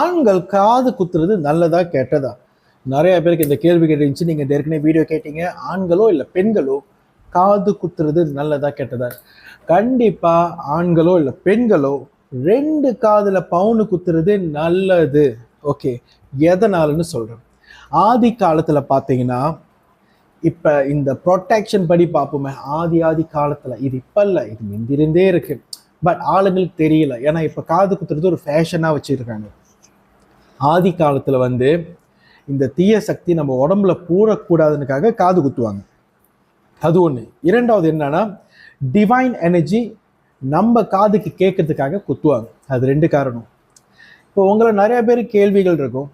ஆண்கள் காது குத்துறது நல்லதா கெட்டதா? நிறைய பேருக்கு இந்த கேள்வி கேட்டுருந்துச்சு. நீங்க ஏற்கனவே வீடியோ கேட்டீங்க. ஆண்களோ இல்லை பெண்களோ காது குத்துறது நல்லதா கெட்டதா? கண்டிப்பா ஆண்களோ இல்லை பெண்களோ 2 காதுல பவுனு குத்துறது நல்லது. ஓகே, எதனாலன்னு சொல்றேன். ஆதி காலத்துல பாத்தீங்கன்னா, இப்ப இந்த ப்ரொடெக்ஷன் படி பார்ப்போமே, ஆதி காலத்துல, இது இப்ப இல்லை, இது முந்திருந்தே இருக்கு. பட் ஆளுங்களுக்கு தெரியல. ஏன்னா இப்ப காது குத்துறது ஒரு ஃபேஷனா வச்சிருக்காங்க. ஆதி காலத்துல வந்து இந்த தீய சக்தி நம்ம உடம்புல பூரக்கூடாதுனுக்காக காது குத்துவாங்க. அது ஒண்ணு. இரண்டாவது என்னன்னா, டிவைன் எனர்ஜி நம்ம காதுக்கு கேட்கறதுக்காக குத்துவாங்க. அது 2 காரணம். இப்போ உங்களை நிறைய பேர் கேள்விகள் இருக்கும்.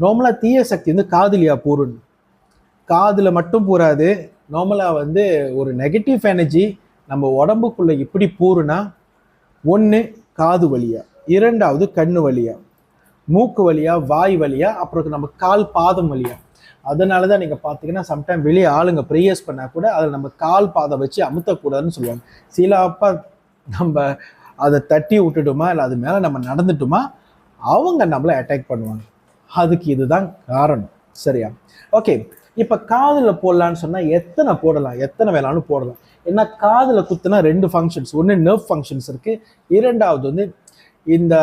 நார்மலா தீய சக்தி வந்து காதுலியா பூருன்னு. காதுல மட்டும் பூராது. நார்மலா வந்து ஒரு நெகட்டிவ் எனர்ஜி நம்ம உடம்புக்குள்ள இப்படி பூருனா, ஒன்று காது வழியா, இரண்டாவது கண்ணு வழியா, மூக்கு வழியா, வாய் வழியா, அப்புறம் நம்ம கால் பாதம் வழியா. அதனால தான் நீங்கள் பார்த்தீங்கன்னா சம்டைம் வெளியே ஆளுங்க ப்ரேயர்ஸ் பண்ணால் கூட அதில் நம்ம கால் பாதம் வச்சு அமுத்தக்கூடாதுன்னு சொல்லுவாங்க. சில அப்பா நம்ம அதை தட்டி விட்டுட்டோமா இல்லை அது மேலே நம்ம நடந்துட்டோமா அவங்க நம்மளை அட்டாக் பண்ணுவாங்க. அதுக்கு இதுதான் காரணம். சரியா? ஓகே, இப்போ காதில் போடலான்னு சொன்னால் எத்தனை போடலாம், எத்தனை வேணாலும் போடலாம். ஏன்னா காதில் குத்துனா 2 ஃபங்க்ஷன்ஸ். ஒன்று நர்வ் ஃபங்க்ஷன்ஸ் இருக்குது, இரண்டாவது வந்து இந்த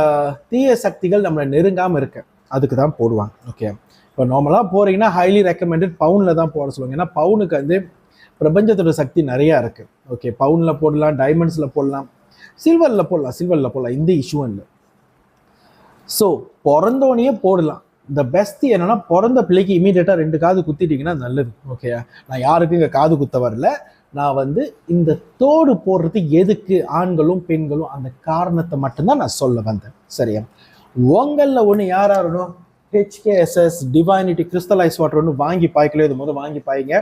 தீய சக்திகள் நம்மளை நெருங்காமல் இருக்க, அதுக்கு தான் போடுவாங்க. ஓகே, இப்போ நார்மலாக போகிறீங்கன்னா ஹைலி ரெக்கமெண்டட் பவுனில் தான் போட சொல்லுவாங்க. ஏன்னா பவுனுக்கு வந்து பிரபஞ்சத்தோட சக்தி நிறையா இருக்குது. ஓகே, பவுனில் போடலாம், டைமண்ட்ஸில் போடலாம், சில்வரில் போடலாம், இந்த இஷ்யூ இல்லை. ஸோ பிறந்தோடனே போடலாம். இந்த பெஸ்ட் என்னன்னா, பிறந்த பிள்ளைக்கு இமீடியட்டாக 2 காது குத்திட்டீங்கன்னா நல்லது. ஓகே, நான் யாருக்கும் இங்கே காது குத்த வரல. நான் வந்து இந்த தோடு போடுறது எதுக்கு ஆண்களும் பெண்களும் அந்த காரணத்தை மட்டும்தான் நான் சொல்ல வந்தேன். சரியா? உங்களில் ஒன்று யாரும் ஹெச்கேஎஸ்எஸ் டிவைனிட்டி கிறிஸ்டலைஸ் வாட்டர் ஒன்று வாங்கி பாய்க்கல. இது முதல் வாங்கி பாய்ங்க.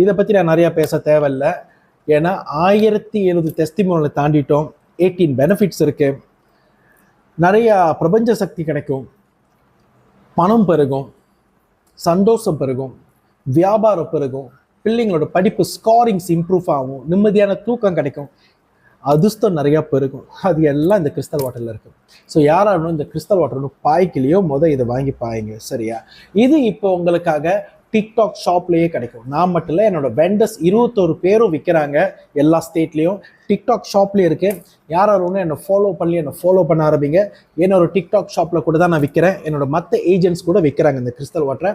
இதை பற்றி நான் நிறையா பேச தேவையில்லை. ஏன்னா 1070 டெஸ்டிமோனியில் தாண்டிட்டோம். 18 பெனிஃபிட்ஸ் இருக்கு. நிறையா பிரபஞ்ச சக்தி கிடைக்கும், பணம் பெருகும், சந்தோஷம் பெருகும், வியாபாரம் பெருகும், பிள்ளைங்களோட படிப்பு ஸ்கோரிங்ஸ் இம்ப்ரூவ் ஆகும், நிம்மதியான தூக்கம் கிடைக்கும், அதிர்ஷ்டம் நிறையா பெருகும். அது எல்லாம் இந்த கிறிஸ்டல் வாட்டரில் இருக்குது. ஸோ யாராலும் இந்த கிறிஸ்டல் வாட்டர் ஒன்று பாய்க்கலையோ இதை வாங்கி பாய்ங்க. சரியா? இது இப்போ உங்களுக்காக டிக்டாக் ஷாப்லேயே கிடைக்கும். நான் மட்டும் இல்லை, என்னோட வெண்டர்ஸ் 21 பேரும் விற்கிறாங்க எல்லா ஸ்டேட்லேயும். டிக்டாக் ஷாப்லேயே இருக்குது. யாரும் என்னை ஃபாலோ பண்ண ஆரம்பிங்க. என்னோட டிக்டாக் ஷாப்பில் கூட தான் நான் விற்கிறேன். என்னோட மற்ற ஏஜென்ட்ஸ் கூட விற்கிறாங்க இந்த கிறிஸ்டல் வாட்டரை.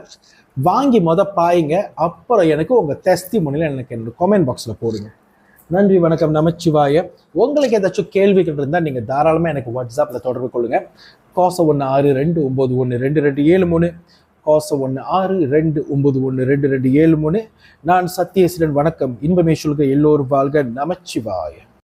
வாங்கி பாயுங்க. அப்புறம் எனக்கு உங்கள் டெஸ்டிமோனியில் எனக்கு என்னோட கமெண்ட் பாக்ஸில் போடுங்க. நன்றி, வணக்கம், நமச்சிவாய. உங்களுக்கு ஏதாச்சும் கேள்விகள் இருந்தால் நீங்கள் தாராளமாக எனக்கு வாட்ஸ்அப்பில் தொடர்பு கொள்ளுங்கள். கோசம் 1629122273, கோசம் 1629122273. நான் சத்யசீலன். வணக்கம். இன்பமே சொல்க. எல்லோரும் வாழ்க. நமச்சிவாய.